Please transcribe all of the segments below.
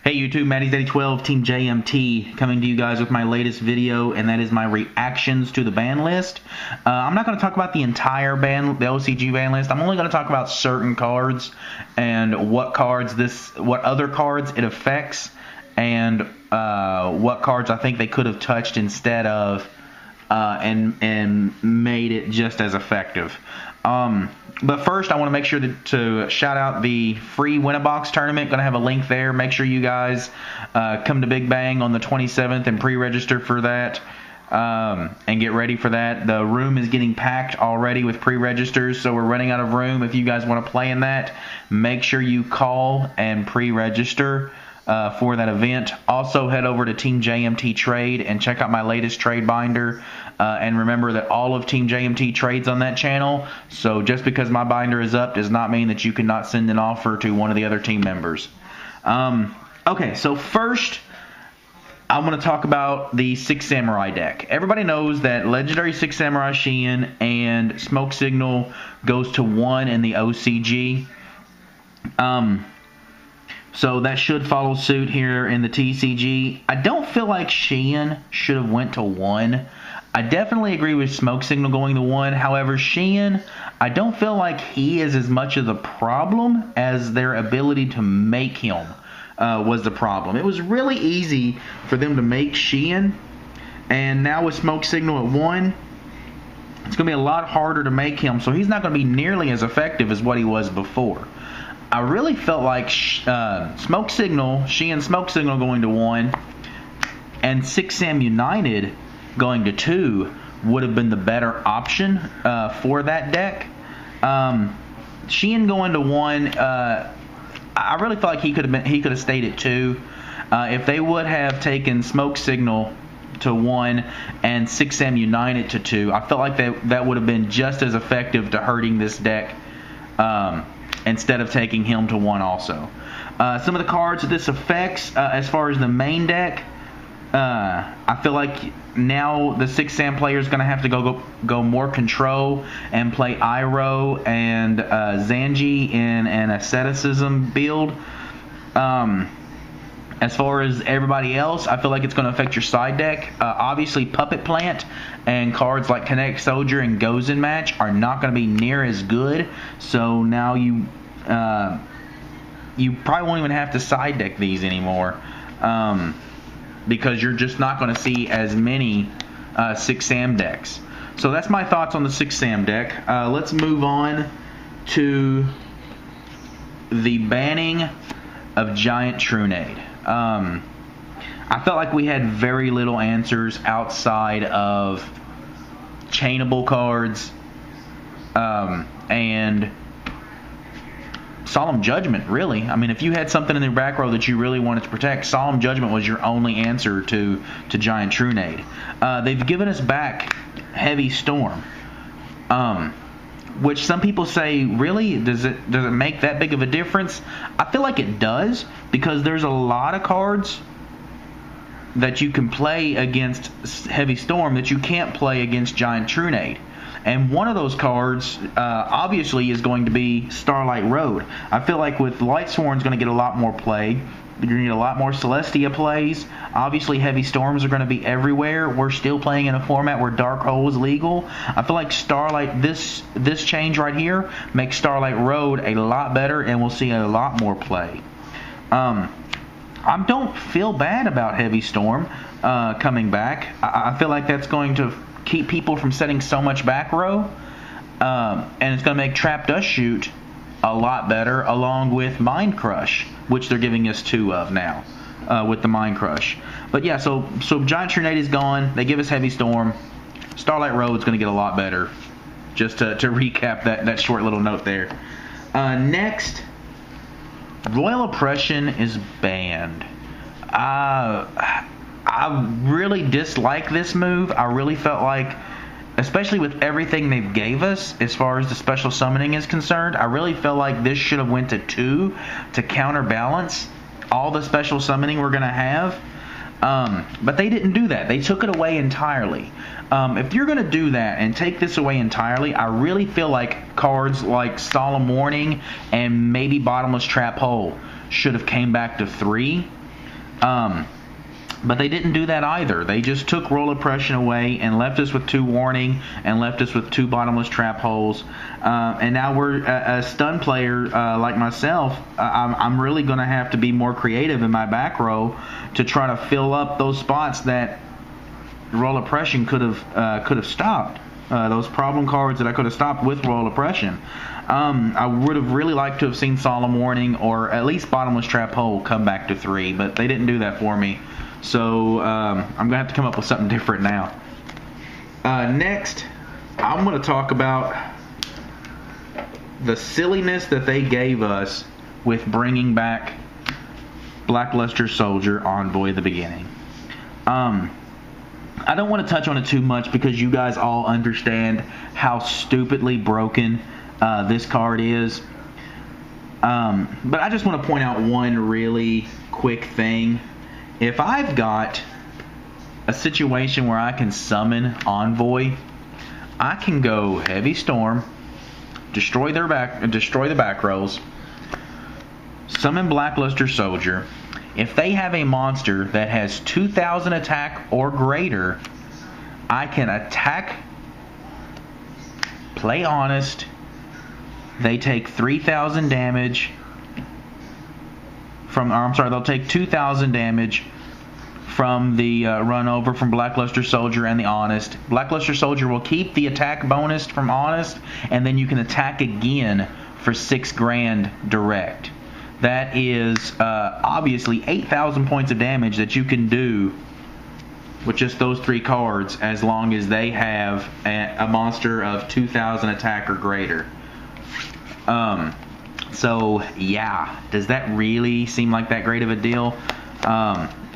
Hey YouTube, Matty's Daddy 12, Team JMT, coming to you guys with my latest video, and that is my reactions to the ban list. I'm not going to talk about the entire ban, the OCG ban list. I'm only going to talk about certain cards and what other cards it affects, and what cards I think they could have touched instead of, and made it just as effective. But first, I want to make sure to shout out the free Win-A-Box tournament. Going to have a link there. Make sure you guys come to Big Bang on the 27th and pre-register for that, and get ready for that. The room is getting packed already with pre-registers, so we're running out of room. If you guys want to play in that, make sure you call and pre-register for that event. Also, head over to Team JMT Trade and check out my latest trade binder. And remember that all of Team JMT trades on that channel, so just because my binder is up does not mean that you cannot send an offer to one of the other team members. Okay, so first I'm going to talk about the Six Samurai deck. Everybody knows that Legendary Six Samurai Shein and Smoke Signal goes to 1 in the OCG. So that should follow suit here in the TCG. I don't feel like Shein should have went to 1. I definitely agree with Smoke Signal going to 1. However, Shein, I don't feel like he is as much of the problem as their ability to make him was the problem. It was really easy for them to make Shein, and now with Smoke Signal at 1, it's going to be a lot harder to make him, so he's not going to be nearly as effective as what he was before. I really felt like Smoke Signal, Shein Smoke Signal going to 1, and Six Sam United going to 2 would have been the better option for that deck. Shein going to 1, I really felt like he could have stayed at 2. If they would have taken Smoke Signal to 1 and Six Sam United to 2, I felt like that would have been just as effective to hurting this deck, instead of taking him to 1 also. Some of the cards that this affects, as far as the main deck, I feel like now the Six Sam player is going to have to go more control and play Iroh and Zanji in an asceticism build. As far as everybody else, I feel like it's going to affect your side deck. Obviously, Puppet Plant and cards like Kinetic Soldier and Gozen Match are not going to be near as good. So now you probably won't even have to side deck these anymore, because you're just not going to see as many Six Sam decks. So that's my thoughts on the Six Sam deck. Let's move on to the banning of Giant Trunade. I felt like we had very little answers outside of chainable cards and Solemn Judgment, really. I mean, if you had something in the back row that you really wanted to protect, Solemn Judgment was your only answer to Giant Trunade. They've given us back Heavy Storm, which some people say, really, does it make that big of a difference? I feel like it does, because there's a lot of cards that you can play against Heavy Storm that you can't play against Giant Trunade. And one of those cards, obviously, is going to be Starlight Road. I feel like with Lightsworn's going to get a lot more play. You're going to get a lot more Celestia plays. Obviously, Heavy Storms are going to be everywhere. We're still playing in a format where Dark Hole is legal. I feel like Starlight, this change right here, makes Starlight Road a lot better, and we'll see a lot more play. I don't feel bad about Heavy Storm coming back. I feel like that's going to keep people from setting so much back row, and it's going to make Trap Dust Shoot a lot better, along with Mind Crush, which they're giving us 2 of now with the Mind Crush. But yeah, so Giant Trunade is gone. They give us Heavy Storm. Starlight Road's going to get a lot better. Just to recap that short little note there. Next, Royal Oppression is banned. I really dislike this move. I really felt like, especially with everything they gave us as far as the special summoning is concerned, I really felt like this should have went to 2 to counterbalance all the special summoning we're going to have. But they didn't do that. They took it away entirely. If you're going to do that and take this away entirely, I really feel like cards like Solemn Warning and maybe Bottomless Trap Hole should have came back to 3. But they didn't do that either. They just took roll oppression away and left us with 2 warning and left us with 2 bottomless trap holes. And now we're a stun player like myself. I'm really going to have to be more creative in my back row to try to fill up those spots that roll oppression could have stopped. Those problem cards that I could have stopped with roll oppression. I would have really liked to have seen Solemn Warning or at least bottomless trap hole come back to 3, but they didn't do that for me. So I'm going to have to come up with something different now. Next, I'm going to talk about the silliness that they gave us with bringing back Blackluster Soldier Envoy at the beginning. I don't want to touch on it too much because you guys all understand how stupidly broken this card is. But I just want to point out one really quick thing. If I've got a situation where I can summon Envoy, I can go Heavy Storm, destroy the back rows, summon Blackluster Soldier. If they have a monster that has 2,000 attack or greater, I can attack, play honest. They take 3,000 damage from, or I'm sorry, they'll take 2,000 damage from the run over from Blackluster Soldier and the honest. Blackluster Soldier will keep the attack bonus from honest, and then you can attack again for 6 grand direct. That is obviously 8,000 points of damage that you can do with just those 3 cards as long as they have a monster of 2,000 attack or greater. So yeah, does that really seem like that great of a deal?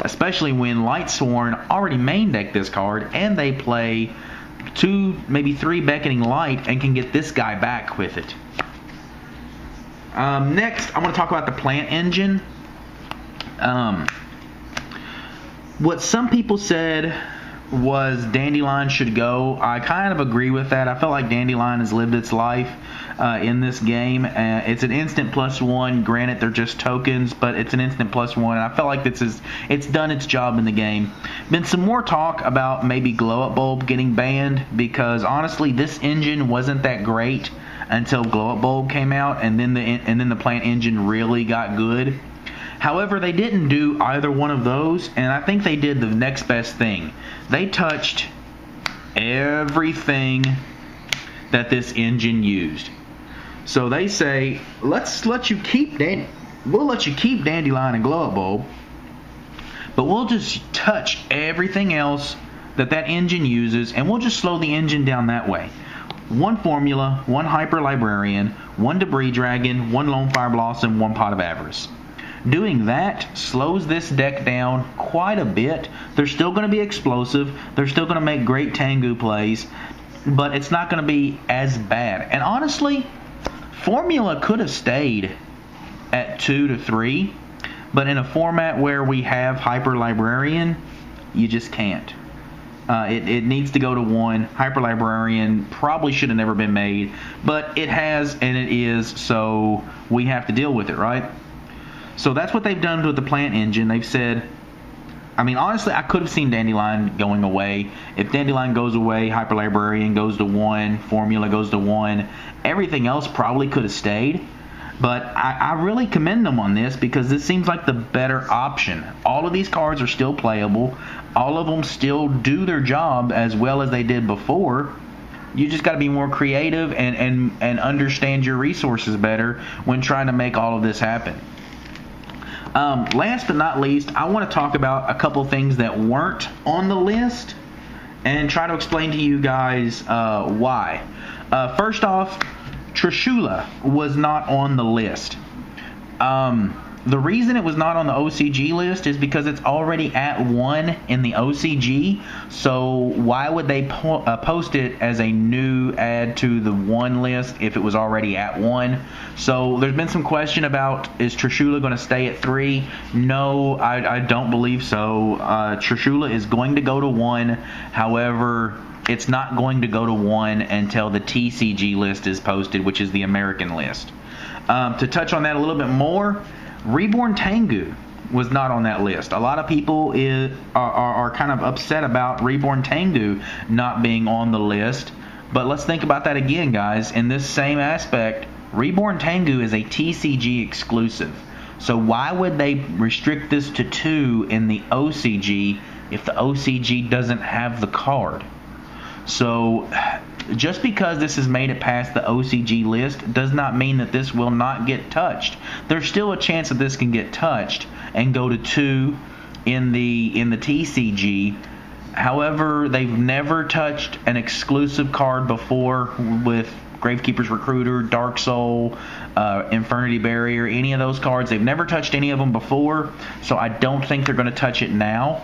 Especially when Lightsworn already main deck this card and they play 2, maybe 3 Beckoning Light and can get this guy back with it. Next, I'm going to talk about the plant engine. What some people said was Dandelion should go. I kind of agree with that. I felt like Dandelion has lived its life in this game. It's an instant +1. Granted, they're just tokens, but it's an instant +1. And I felt like it's done its job in the game. Been some more talk about maybe Glow Up Bulb getting banned because honestly, this engine wasn't that great until Glow Up Bulb came out, and then the plant engine really got good. However, they didn't do either one of those, and I think they did the next best thing. They touched everything that this engine used. So they say, we'll let you keep Dandelion and Glow Up Bulb, but we'll just touch everything else that engine uses, and we'll just slow the engine down that way. 1 Formula, 1 Hyper Librarian, 1 Debris Dragon, 1 Lone Fire Blossom, 1 Pot of Avarice. Doing that slows this deck down quite a bit. They're still going to be explosive. They're still going to make great Tengu plays, but it's not going to be as bad. And honestly, Formula could have stayed at 2 to 3, but in a format where we have Hyper Librarian, you just can't. It needs to go to 1. Hyper Librarian probably should have never been made, but it has and it is, so we have to deal with it, right? So that's what they've done with the plant engine. They've said, I mean, honestly, I could have seen Dandelion going away. If Dandelion goes away, Hyper Librarian goes to 1, Formula goes to 1. Everything else probably could have stayed. But I really commend them on this because this seems like the better option. All of these cards are still playable. All of them still do their job as well as they did before. You just got to be more creative and understand your resources better when trying to make all of this happen. Last but not least, I want to talk about a couple things that weren't on the list and try to explain to you guys why. First off, Trishula was not on the list. The reason it was not on the OCG list is because it's already at 1 in the OCG. So why would they post it as a new add to the 1 list if it was already at 1? So there's been some question about, is Trishula going to stay at 3? No, I don't believe so. Trishula is going to go to 1. However, it's not going to go to 1 until the TCG list is posted, which is the American list. To touch on that a little bit more, Reborn Tengu. was not on that list. A lot of people are kind of upset about Reborn Tengu not being on the list. But let's think about that again, guys. In this same aspect, Reborn Tengu is a TCG exclusive. So why would they restrict this to 2 in the OCG if the OCG doesn't have the card? So just because this has made it past the OCG list does not mean that this will not get touched. There's still a chance that this can get touched and go to 2 in the TCG. However, they've never touched an exclusive card before with Gravekeeper's Recruiter, Dark Soul, Infernity Barrier, any of those cards. They've never touched any of them before, so I don't think they're going to touch it now.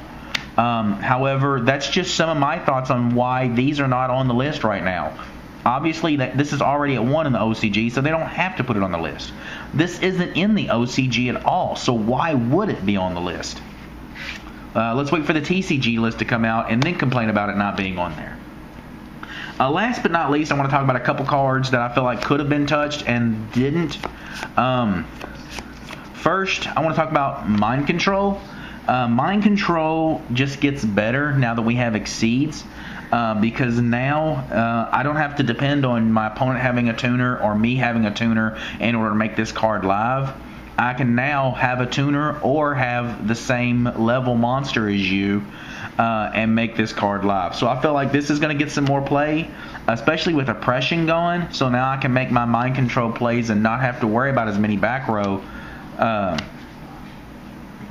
However, that's just some of my thoughts on why these are not on the list right now. Obviously, this is already at 1 in the OCG, so they don't have to put it on the list. This isn't in the OCG at all, so why would it be on the list? Let's wait for the TCG list to come out and then complain about it not being on there. Last but not least, I want to talk about a couple cards that I feel like could have been touched and didn't. First, I want to talk about Mind Control. Mind Control just gets better now that we have Exceeds, because now I don't have to depend on my opponent having a tuner or me having a tuner in order to make this card live. I can now have a tuner or have the same level monster as you and make this card live. So I feel like this is going to get some more play, especially with Oppression going. So now I can make my Mind Control plays and not have to worry about as many back row,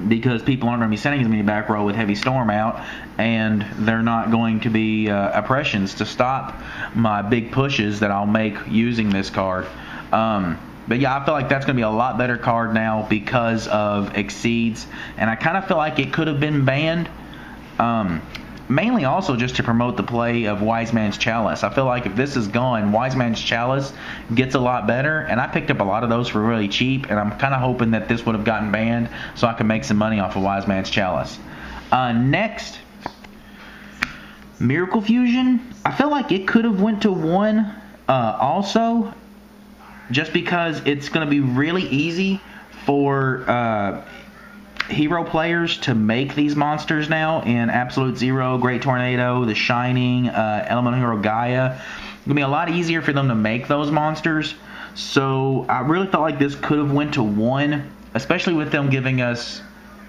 because people aren't going to be sending as many back row with Heavy Storm out, and they're not going to be Oppressions to stop my big pushes that I'll make using this card. But yeah, I feel like that's going to be a lot better card now because of Exceeds, and I kind of feel like it could have been banned, mainly also just to promote the play of Wise Man's Chalice. I feel like if this is gone, Wise Man's Chalice gets a lot better, and I picked up a lot of those for really cheap, and I'm kind of hoping that this would have gotten banned so I can make some money off of Wise Man's Chalice. Next, Miracle Fusion. I feel like it could have went to 1 also, just because it's going to be really easy for hero players to make these monsters now in Absolute Zero, Great Tornado, The Shining, Elemental Hero Gaia. It's going to be a lot easier for them to make those monsters. So I really felt like this could have went to 1, especially with them giving us,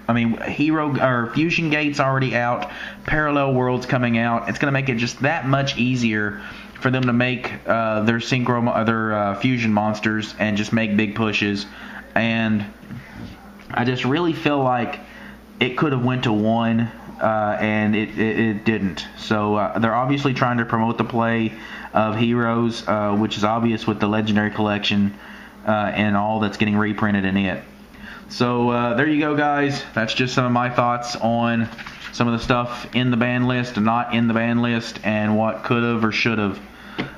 Hero or Fusion Gates already out, Parallel Worlds coming out. It's going to make it just that much easier for them to make their fusion monsters and just make big pushes. And I just really feel like it could have went to 1, and it didn't. So they're obviously trying to promote the play of heroes, which is obvious with the Legendary Collection and all that's getting reprinted in it. So there you go, guys. That's just some of my thoughts on some of the stuff in the ban list and not in the ban list, and what could have or should have.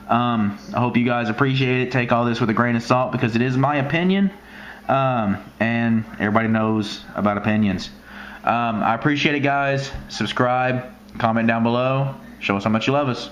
I hope you guys appreciate it. Take all this with a grain of salt, because it is my opinion, and everybody knows about opinions. I appreciate it, guys. Subscribe, comment down below, show us how much you love us.